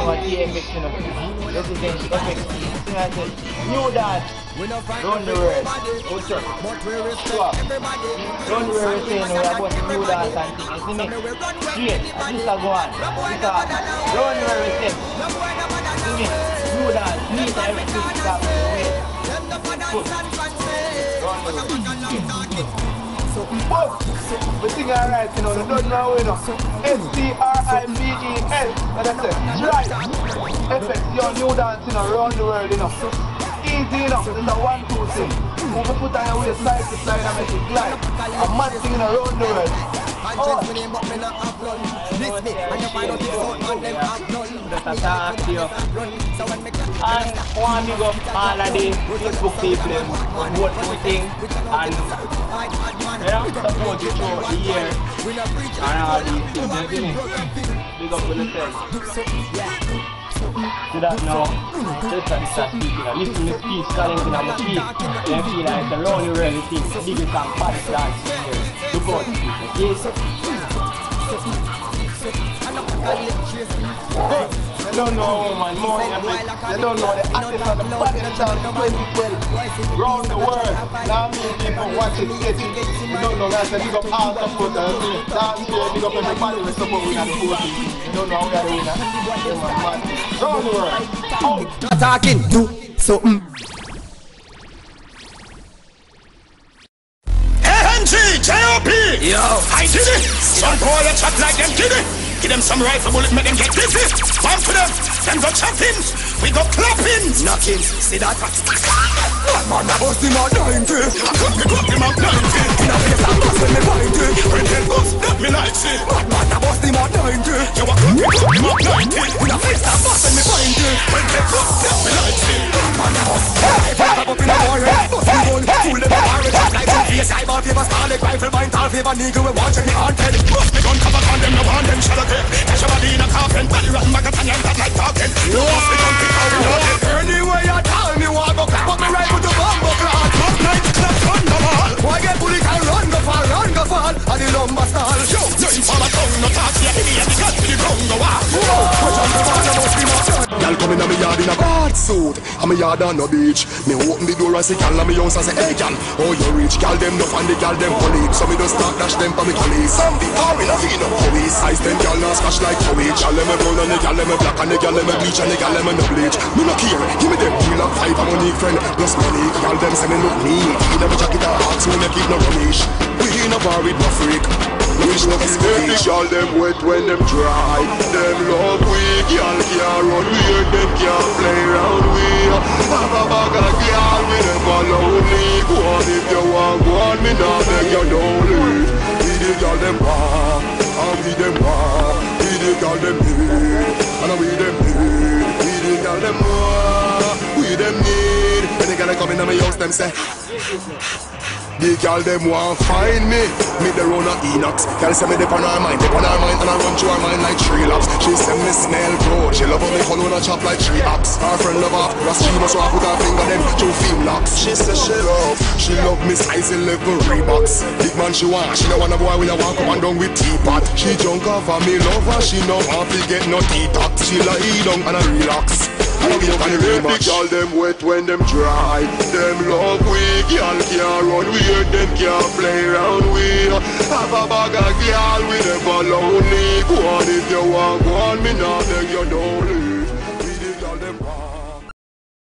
know TMX, you know. Resident FX. Sing I said, new dance. Run the world. What's up? Swap. Run the world saying we are about to new dance and things. You see me? Straight. And this a go on. Because run the world saying. See me? New dance. Neat and everything. Stop. Wait. Put. Run the world. We sing alright, you know, you don't know, you know. S-T-R-I-B-E-S. And that's it. Right. FX, your new dance, you know, around the world, you know. Easy, you know. It's a 1-2 thing. When we put on your way side to side and make it glide. A mad thing, you know, around the world. Oh. And one big up all of the Facebook people vote for thing and support you throughout the year and all these things. Big up to yourself. See that now, just like start speaking, listen to speech, challenging on my feet, then feel like it's a round the world thing, the biggest and baddest dance here. Look out to people, yes? Hey, they don't know man, more than they don't know the artist of the baddest dance 2012 round the world. Now me people watch it, get it. You don't know that, big up all supporters. Dance here, big up everybody we support with the 40. You don't know how we are the winner. Round the world. Oh. Talking, do something. J.O.P. Yo, I did it. Some boy a chat like them did it. Give them some rifle bullet, make them get busy. One for them, then go chopping. We go clapping, knocking. See that? One man a bust him out 90. We got him out 90. In a place a bust when me find it. When they bust, that me like it. One man a bust him out 90. You a cut him out 90. In a place a bust when me find it. When they bust, that me like it. One man a bust. I put up in a warrior. Bust him gun, fool them up orange. Like two face, I bought favor, starlick rifle, mine, tall favor, nigga, we watching me haunted. Bust me gun, cover on them, no want them shallow. Catch your body in a coffin, body rotten, magazine, and that like talking. You must be done, pick out the loaded. Anyway, you tell me what go clap, but me right with the bomb go clap. Top night, clap, run the ball. Why get bully can run go fall, and the lumber stall. Yo, nothing for my tongue, no talk, yeah, give me a cut to the ground, go walk. Put on the ball, you must be more done. Y'all come in a me yard in a bad suit, I'm a yard on the beach. Me open the door and say, y'all, me house and say, hey, y'all, oh, you rich, y'all, them no fan, the y'all, them police. So me just start dash them for me colleagues. Some the power in a vino, police. I spend y'all now smash like Howie. Y'all let me brown and the y'all let me black and the y'all let me bleach and the y'all let me no bleach. Me no care, give me them deal of 5 a money friend plus money. Y'all them say me look neat. He never jacket a box, we make it no rubbish. We in a bar with no freak. Wish no fish. Y'all them wet when them dry. Them love we, y'all can't run weird. Them can't play round we. Have a bag of y'all, we never lonely. Go on if you want, go on, me now beg you don't leave. We the y'all them want, and we them want. We the y'all them need, and we them need. We the y'all them want, we them need. When they gotta come in my house, them say the girl them want find me. Me the run a Enox. Girl say me dip on her mind, and I run through her mind like 3 laps. She say me smell good. She love how me cologne a chop like 3 apps. Her friend love her, cause she must walk with her finger them 2 film locks. She say she love me size 11 Reeboks. Big man she want, she no want a boy with a walk up and down with teapot. She junk off of me lover, she no want to get no detox. She lie down and a relax. And we can rate the girl them wet when them dry. Them love we, girl can't run weird, them can't play round we. Have a bag of girl, we never lonely. Go on if you want, go on, me now beg you don't.